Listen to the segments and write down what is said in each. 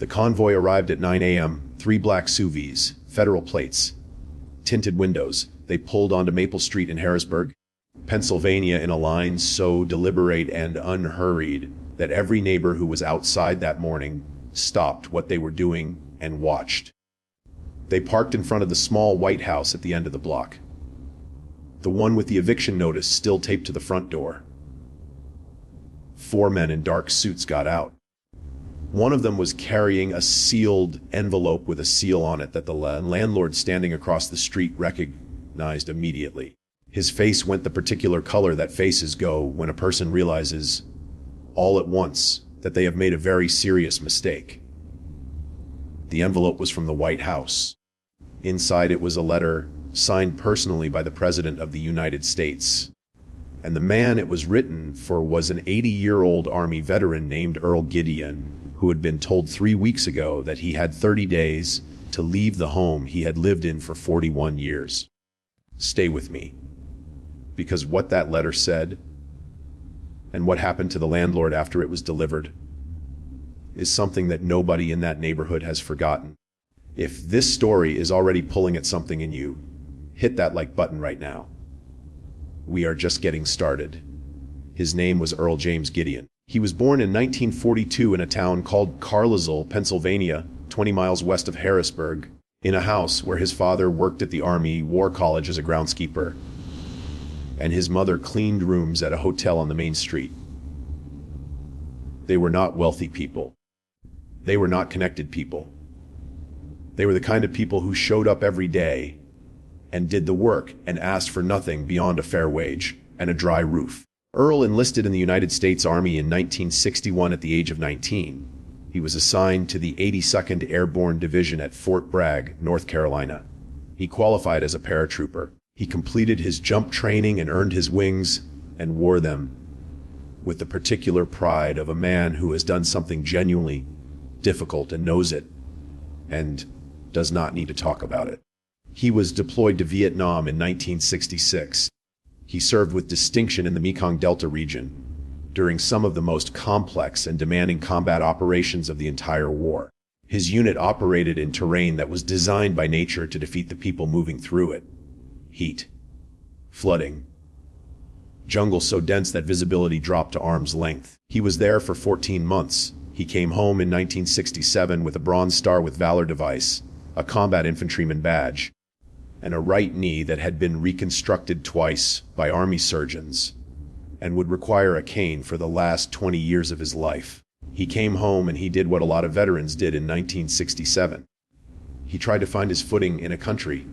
The convoy arrived at 9 a.m., 3 black SUVs, federal plates, tinted windows. They pulled onto Maple Street in Harrisburg, Pennsylvania, in a line so deliberate and unhurried that every neighbor who was outside that morning stopped what they were doing and watched. They parked in front of the small white house at the end of the block, the one with the eviction notice still taped to the front door. 4 men in dark suits got out. One of them was carrying a sealed envelope with a seal on it that the landlord standing across the street recognized immediately. His face went the particular color that faces go when a person realizes, all at once, that they have made a very serious mistake. The envelope was from the White House. Inside it was a letter signed personally by the President of the United States. And the man it was written for was an 80-year-old Army veteran named Earl Gideon, who had been told 3 weeks ago that he had 30 days to leave the home he had lived in for 41 years. Stay with me, because what that letter said, and what happened to the landlord after it was delivered, is something that nobody in that neighborhood has forgotten. If this story is already pulling at something in you, hit that like button right now. We are just getting started. His name was Earl James Gideon. He was born in 1942 in a town called Carlisle, Pennsylvania, 20 miles west of Harrisburg, in a house where his father worked at the Army War College as a groundskeeper, and his mother cleaned rooms at a hotel on the main street. They were not wealthy people. They were not connected people. They were the kind of people who showed up every day and did the work and asked for nothing beyond a fair wage and a dry roof. Earl enlisted in the United States Army in 1961 at the age of 19. He was assigned to the 82nd Airborne Division at Fort Bragg, North Carolina. He qualified as a paratrooper. He completed his jump training and earned his wings and wore them with the particular pride of a man who has done something genuinely difficult and knows it and does not need to talk about it. He was deployed to Vietnam in 1966. He served with distinction in the Mekong Delta region during some of the most complex and demanding combat operations of the entire war. His unit operated in terrain that was designed by nature to defeat the people moving through it. Heat, flooding, jungle so dense that visibility dropped to arm's length. He was there for 14 months. He came home in 1967 with a Bronze Star with Valor device, a combat infantryman badge, and a right knee that had been reconstructed twice by Army surgeons and would require a cane for the last 20 years of his life. He came home and he did what a lot of veterans did in 1967. He tried to find his footing in a country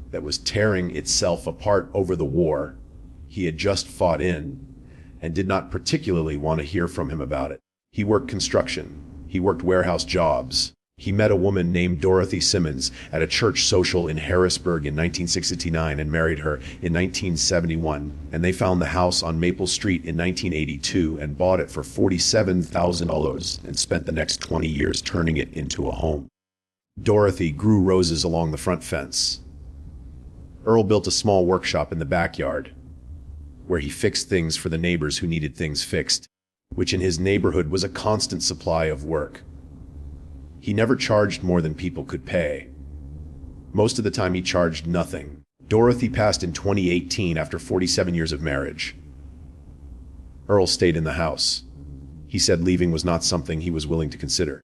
that was tearing itself apart over the war he had just fought in and did not particularly want to hear from him about it. He worked construction. He worked warehouse jobs. He met a woman named Dorothy Simmons at a church social in Harrisburg in 1969 and married her in 1971. And they found the house on Maple Street in 1982 and bought it for $47,000 and spent the next 20 years turning it into a home. Dorothy grew roses along the front fence. Earl built a small workshop in the backyard where he fixed things for the neighbors who needed things fixed, which in his neighborhood was a constant supply of work. He never charged more than people could pay. Most of the time he charged nothing. Dorothy passed in 2018 after 47 years of marriage. Earl stayed in the house. He said leaving was not something he was willing to consider.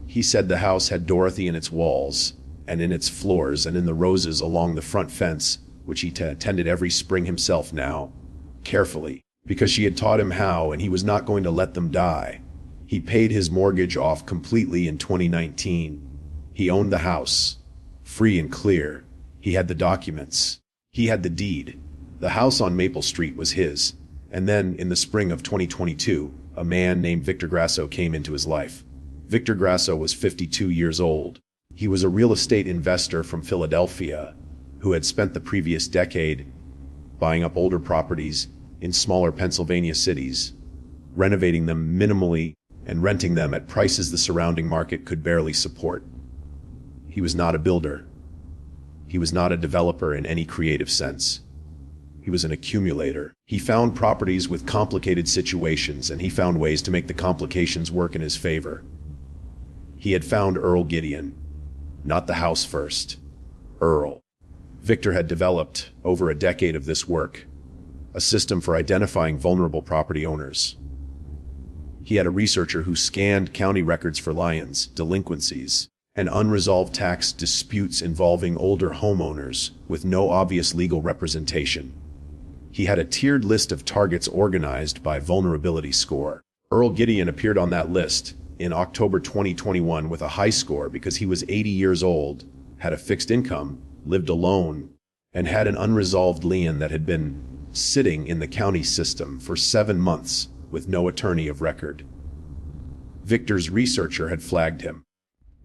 He said the house had Dorothy in its walls, and in its floors, and in the roses along the front fence, which he tended every spring himself now, carefully, because she had taught him how, and he was not going to let them die. He paid his mortgage off completely in 2019. He owned the house, free and clear. He had the documents. He had the deed. The house on Maple Street was his. And then, in the spring of 2022, a man named Victor Grasso came into his life. Victor Grasso was 52 years old. He was a real estate investor from Philadelphia who had spent the previous decade buying up older properties in smaller Pennsylvania cities, renovating them minimally and renting them at prices the surrounding market could barely support. He was not a builder. He was not a developer in any creative sense. He was an accumulator. He found properties with complicated situations, and he found ways to make the complications work in his favor. He had found Earl Gideon. Not the house first. Earl. Victor had developed, over a decade of this work, a system for identifying vulnerable property owners. He had a researcher who scanned county records for liens, delinquencies, and unresolved tax disputes involving older homeowners with no obvious legal representation. He had a tiered list of targets organized by vulnerability score. Earl Gideon appeared on that list in October 2021 with a high score because he was 80 years old, had a fixed income, lived alone, and had an unresolved lien that had been sitting in the county system for 7 months with no attorney of record. Victor's researcher had flagged him.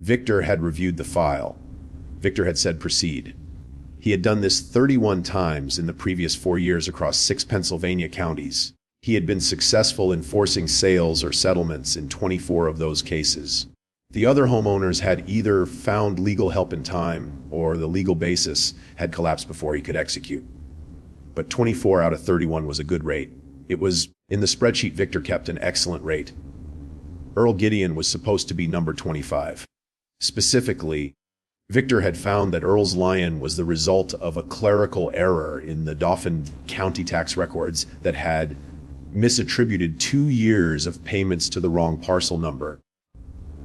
Victor had reviewed the file. Victor had said proceed. He had done this 31 times in the previous 4 years across 6 Pennsylvania counties. He had been successful in forcing sales or settlements in 24 of those cases. The other homeowners had either found legal help in time or the legal basis had collapsed before he could execute. But 24 out of 31 was a good rate. It was, in the spreadsheet, Victor kept an excellent rate. Earl Gideon was supposed to be number 25. Specifically, Victor had found that Earl's lien was the result of a clerical error in the Dauphin County tax records that had misattributed 2 years of payments to the wrong parcel number.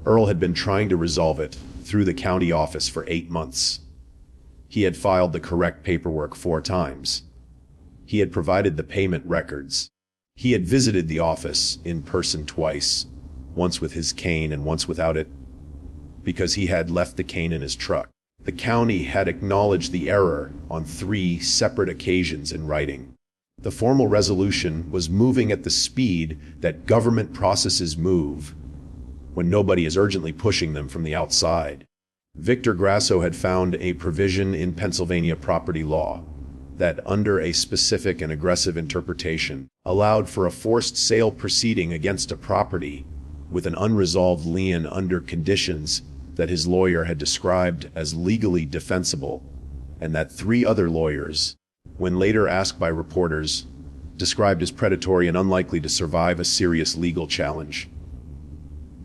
Earl had been trying to resolve it through the county office for 8 months. He had filed the correct paperwork 4 times. He had provided the payment records. He had visited the office in person twice, once with his cane and once without it, because he had left the cane in his truck. The county had acknowledged the error on 3 separate occasions in writing. The formal resolution was moving at the speed that government processes move when nobody is urgently pushing them from the outside. Victor Grasso had found a provision in Pennsylvania property law that, under a specific and aggressive interpretation, allowed for a forced sale proceeding against a property with an unresolved lien under conditions that his lawyer had described as legally defensible, and that 3 other lawyers, when later asked by reporters, described as predatory and unlikely to survive a serious legal challenge.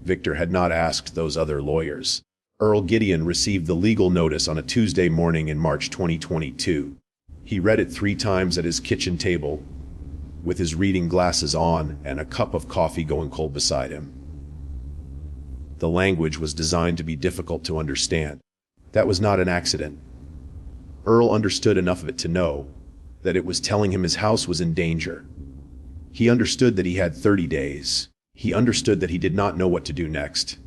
Victor had not asked those other lawyers. Earl Gideon received the legal notice on a Tuesday morning in March 2022. He read it 3 times at his kitchen table, with his reading glasses on and a cup of coffee going cold beside him. The language was designed to be difficult to understand. That was not an accident. Earl understood enough of it to know that it was telling him his house was in danger. He understood that he had 30 days. He understood that he did not know what to do next.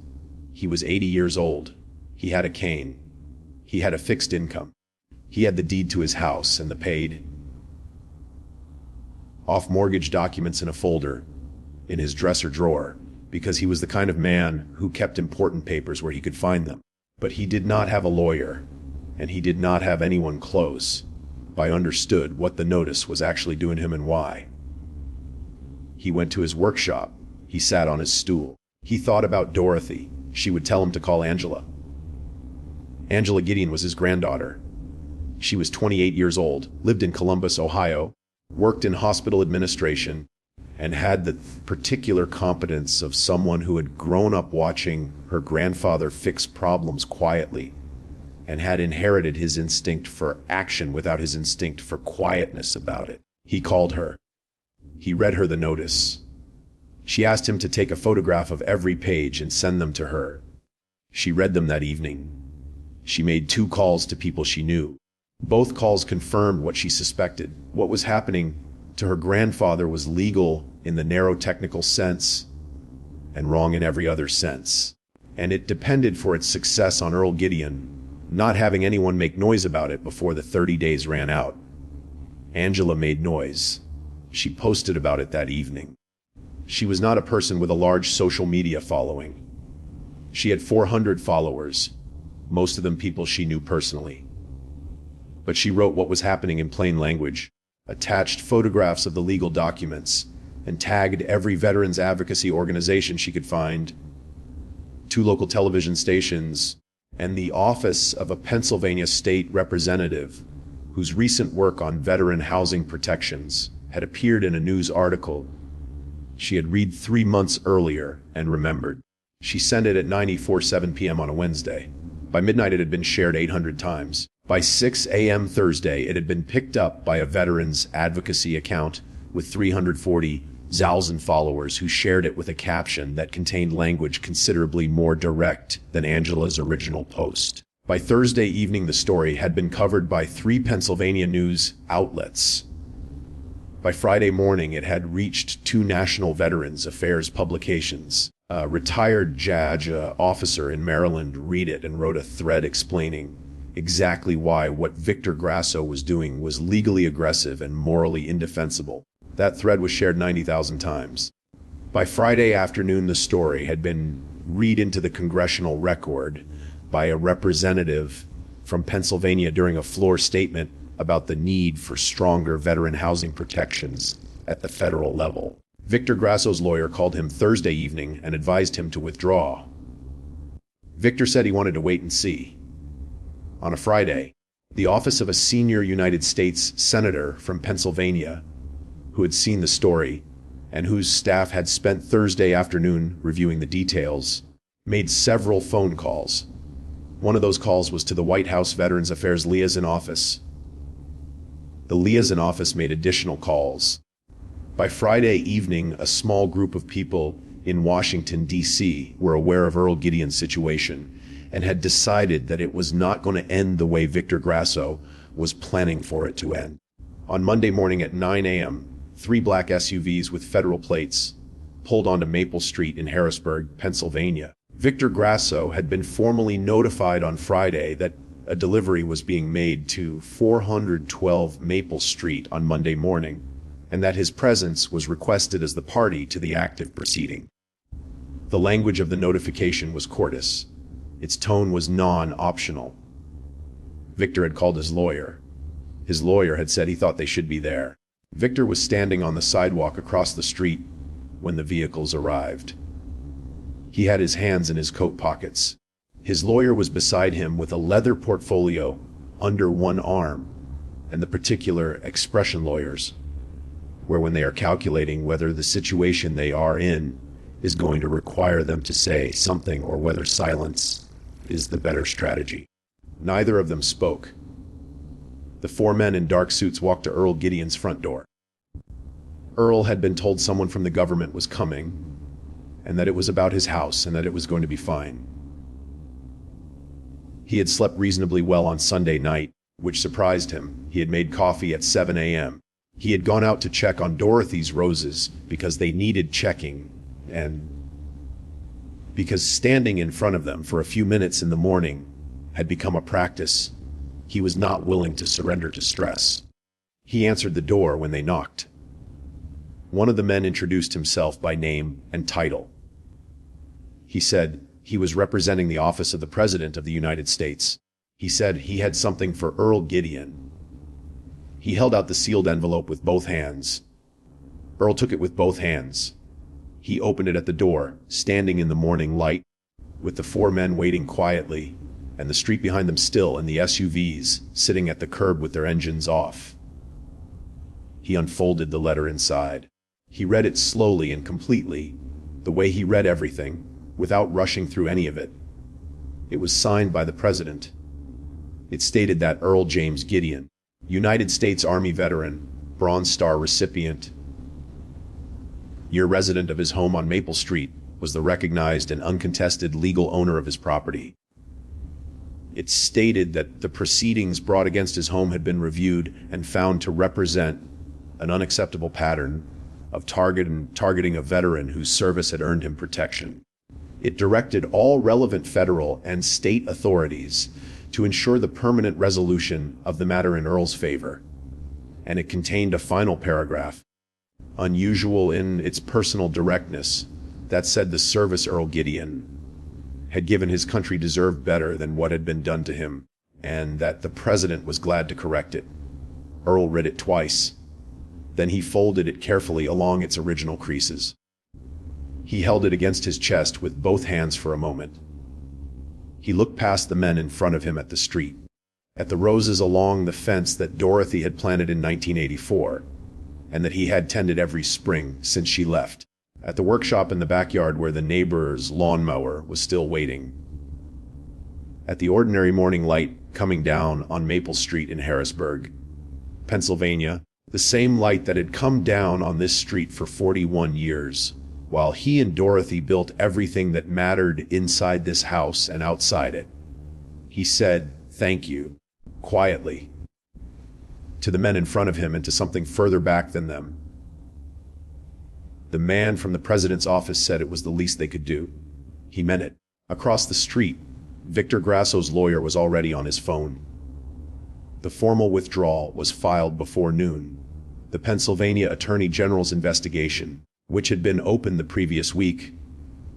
He was 80 years old. He had a cane. He had a fixed income. He had the deed to his house and the paid off mortgage documents in a folder in his dresser drawer, because he was the kind of man who kept important papers where he could find them. But he did not have a lawyer, and he did not have anyone close. I understood what the notice was actually doing to him and why. He went to his workshop. He sat on his stool. He thought about Dorothy. She would tell him to call Angela. Angela Gideon was his granddaughter. She was 28 years old, lived in Columbus, Ohio, worked in hospital administration, and had the particular competence of someone who had grown up watching her grandfather fix problems quietly and had inherited his instinct for action without his instinct for quietness about it. He called her. He read her the notice. She asked him to take a photograph of every page and send them to her. She read them that evening. She made 2 calls to people she knew. Both calls confirmed what she suspected. What was happening to her grandfather was legal in the narrow technical sense and wrong in every other sense. And it depended for its success on Earl Gideon not having anyone make noise about it before the 30 days ran out. Angela made noise. She posted about it that evening. She was not a person with a large social media following. She had 400 followers, most of them people she knew personally. But she wrote what was happening in plain language, attached photographs of the legal documents, and tagged every veterans advocacy organization she could find, 2 local television stations, and the office of a Pennsylvania state representative whose recent work on veteran housing protections had appeared in a news article she had read 3 months earlier and remembered. She sent it at 9:47 p.m. on a Wednesday. By midnight, it had been shared 800 times. By 6 a.m. Thursday, it had been picked up by a veterans advocacy account with 340,000 followers who shared it with a caption that contained language considerably more direct than Angela's original post. By Thursday evening, the story had been covered by 3 Pennsylvania news outlets. By Friday morning, it had reached 2 National Veterans Affairs publications. A retired judge officer in Maryland read it and wrote a thread explaining exactly why what Victor Grasso was doing was legally aggressive and morally indefensible. That thread was shared 90,000 times. By Friday afternoon, the story had been read into the congressional record by a representative from Pennsylvania during a floor statement about the need for stronger veteran housing protections at the federal level. Victor Grasso's lawyer called him Thursday evening and advised him to withdraw. Victor said he wanted to wait and see. On a Friday, the office of a senior United States senator from Pennsylvania, who had seen the story and whose staff had spent Thursday afternoon reviewing the details, made several phone calls. One of those calls was to the White House Veterans Affairs Liaison Office. The liaison office made additional calls. By Friday evening, a small group of people in Washington, D.C. were aware of Earl Gideon's situation and had decided that it was not going to end the way Victor Grasso was planning for it to end. On Monday morning at 9 a.m., 3 black SUVs with federal plates pulled onto Maple Street in Harrisburg, Pennsylvania. Victor Grasso had been formally notified on Friday that a delivery was being made to 412 Maple Street on Monday morning, and that his presence was requested as the party to the active proceeding. The language of the notification was courteous. Its tone was non-optional. Victor had called his lawyer. His lawyer had said he thought they should be there. Victor was standing on the sidewalk across the street when the vehicles arrived. He had his hands in his coat pockets. His lawyer was beside him with a leather portfolio under one arm, and the particular expression lawyers, where when they are calculating whether the situation they are in is going to require them to say something or whether silence is the better strategy. Neither of them spoke. The 4 men in dark suits walked to Earl Gideon's front door. Earl had been told someone from the government was coming, and that it was about his house and that it was going to be fine. He had slept reasonably well on Sunday night, which surprised him. He had made coffee at 7 a.m. He had gone out to check on Dorothy's roses because they needed checking, and because standing in front of them for a few minutes in the morning had become a practice, he was not willing to surrender to stress. He answered the door when they knocked. One of the men introduced himself by name and title. He said he was representing the office of the President of the United States. He said he had something for Earl Gideon. He held out the sealed envelope with both hands. Earl took it with both hands. He opened it at the door, standing in the morning light, with the 4 men waiting quietly, and the street behind them still, and the SUVs sitting at the curb with their engines off. He unfolded the letter inside. He read it slowly and completely, the way he read everything, without rushing through any of it. It was signed by the President. It stated that Earl James Gideon, United States Army veteran, Bronze Star recipient, year resident of his home on Maple Street, was the recognized and uncontested legal owner of his property. It stated that the proceedings brought against his home had been reviewed and found to represent an unacceptable pattern of targeting a veteran whose service had earned him protection. It directed all relevant federal and state authorities to ensure the permanent resolution of the matter in Earl's favor, and it contained a final paragraph, unusual in its personal directness, that said the service Earl Gideon had given his country deserved better than what had been done to him, and that the President was glad to correct it. Earl read it twice. Then he folded it carefully along its original creases. He held it against his chest with both hands for a moment. He looked past the men in front of him at the street, at the roses along the fence that Dorothy had planted in 1984, and that he had tended every spring since she left, at the workshop in the backyard where the neighbor's lawnmower was still waiting. At the ordinary morning light coming down on Maple Street in Harrisburg, Pennsylvania, the same light that had come down on this street for 41 years, while he and Dorothy built everything that mattered inside this house and outside it. He said, "Thank you," quietly, to the men in front of him and to something further back than them. The man from the president's office said it was the least they could do. He meant it. Across the street, Victor Grasso's lawyer was already on his phone. The formal withdrawal was filed before noon. The Pennsylvania Attorney General's investigation, which had been opened the previous week,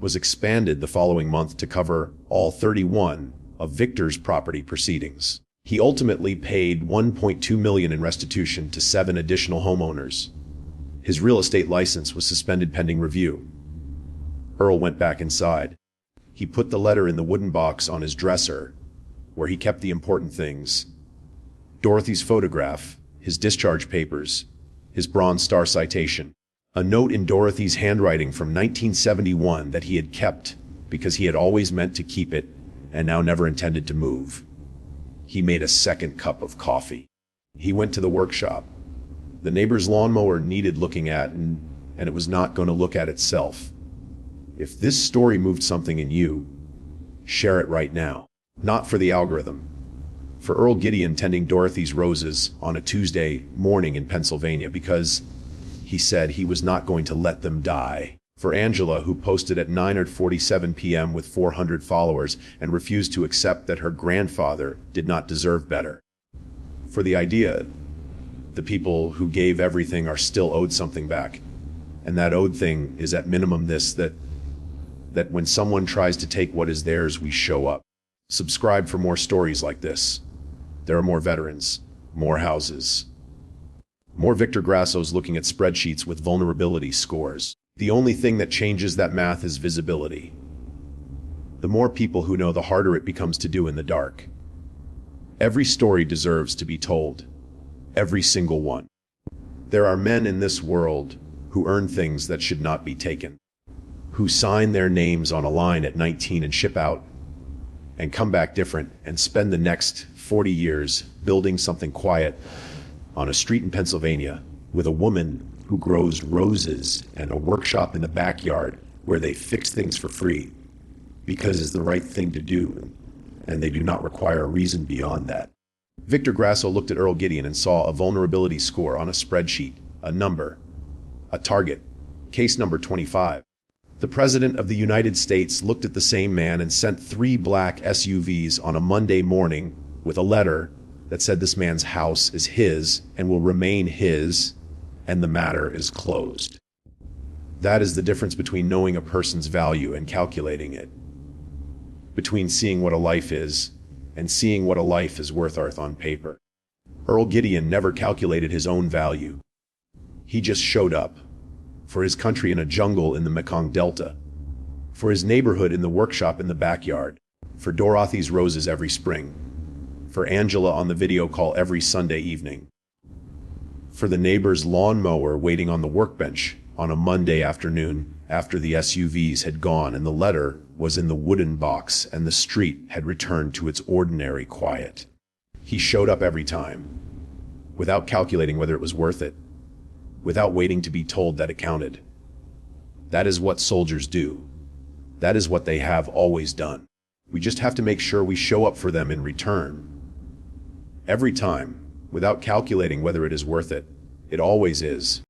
was expanded the following month to cover all 31 of Victor's property proceedings. He ultimately paid $1.2 million in restitution to 7 additional homeowners. His real estate license was suspended pending review. Earl went back inside. He put the letter in the wooden box on his dresser, where he kept the important things: Dorothy's photograph, his discharge papers, his Bronze Star citation, a note in Dorothy's handwriting from 1971 that he had kept because he had always meant to keep it and now never intended to move. He made a second cup of coffee. He went to the workshop. The neighbor's lawnmower needed looking at, and it was not going to look at itself. If this story moved something in you, share it right now. Not for the algorithm. For Earl Gideon tending Dorothy's roses on a Tuesday morning in Pennsylvania because he said he was not going to let them die. For Angela, who posted at 9:47 p.m. with 400 followers and refused to accept that her grandfather did not deserve better. For the idea, the people who gave everything are still owed something back. And that owed thing is at minimum this, that when someone tries to take what is theirs, we show up. Subscribe for more stories like this. There are more veterans, more houses, more Victor Grassos looking at spreadsheets with vulnerability scores. The only thing that changes that math is visibility. The more people who know, the harder it becomes to do in the dark. Every story deserves to be told. Every single one. There are men in this world who earn things that should not be taken, who sign their names on a line at 19 and ship out and come back different and spend the next 40 years building something quiet on a street in Pennsylvania with a woman who grows roses and a workshop in the backyard where they fix things for free because it's the right thing to do, and they do not require a reason beyond that. Victor Grasso looked at Earl Gideon and saw a vulnerability score on a spreadsheet, a number, a target, case number 25. The President of the United States looked at the same man and sent 3 black SUVs on a Monday morning with a letter that said this man's house is his and will remain his, and the matter is closed. That is the difference between knowing a person's value and calculating it. Between seeing what a life is and seeing what a life is worth on paper. Earl Gideon never calculated his own value. He just showed up. For his country in a jungle in the Mekong Delta. For his neighborhood in the workshop in the backyard. For Dorothy's roses every spring. For Angela on the video call every Sunday evening. For the neighbor's lawnmower waiting on the workbench on a Monday afternoon after the SUVs had gone and the letter was in the wooden box and the street had returned to its ordinary quiet. He showed up every time, without calculating whether it was worth it, without waiting to be told that it counted. That is what soldiers do. That is what they have always done. We just have to make sure we show up for them in return. Every time, without calculating whether it is worth it. It always is.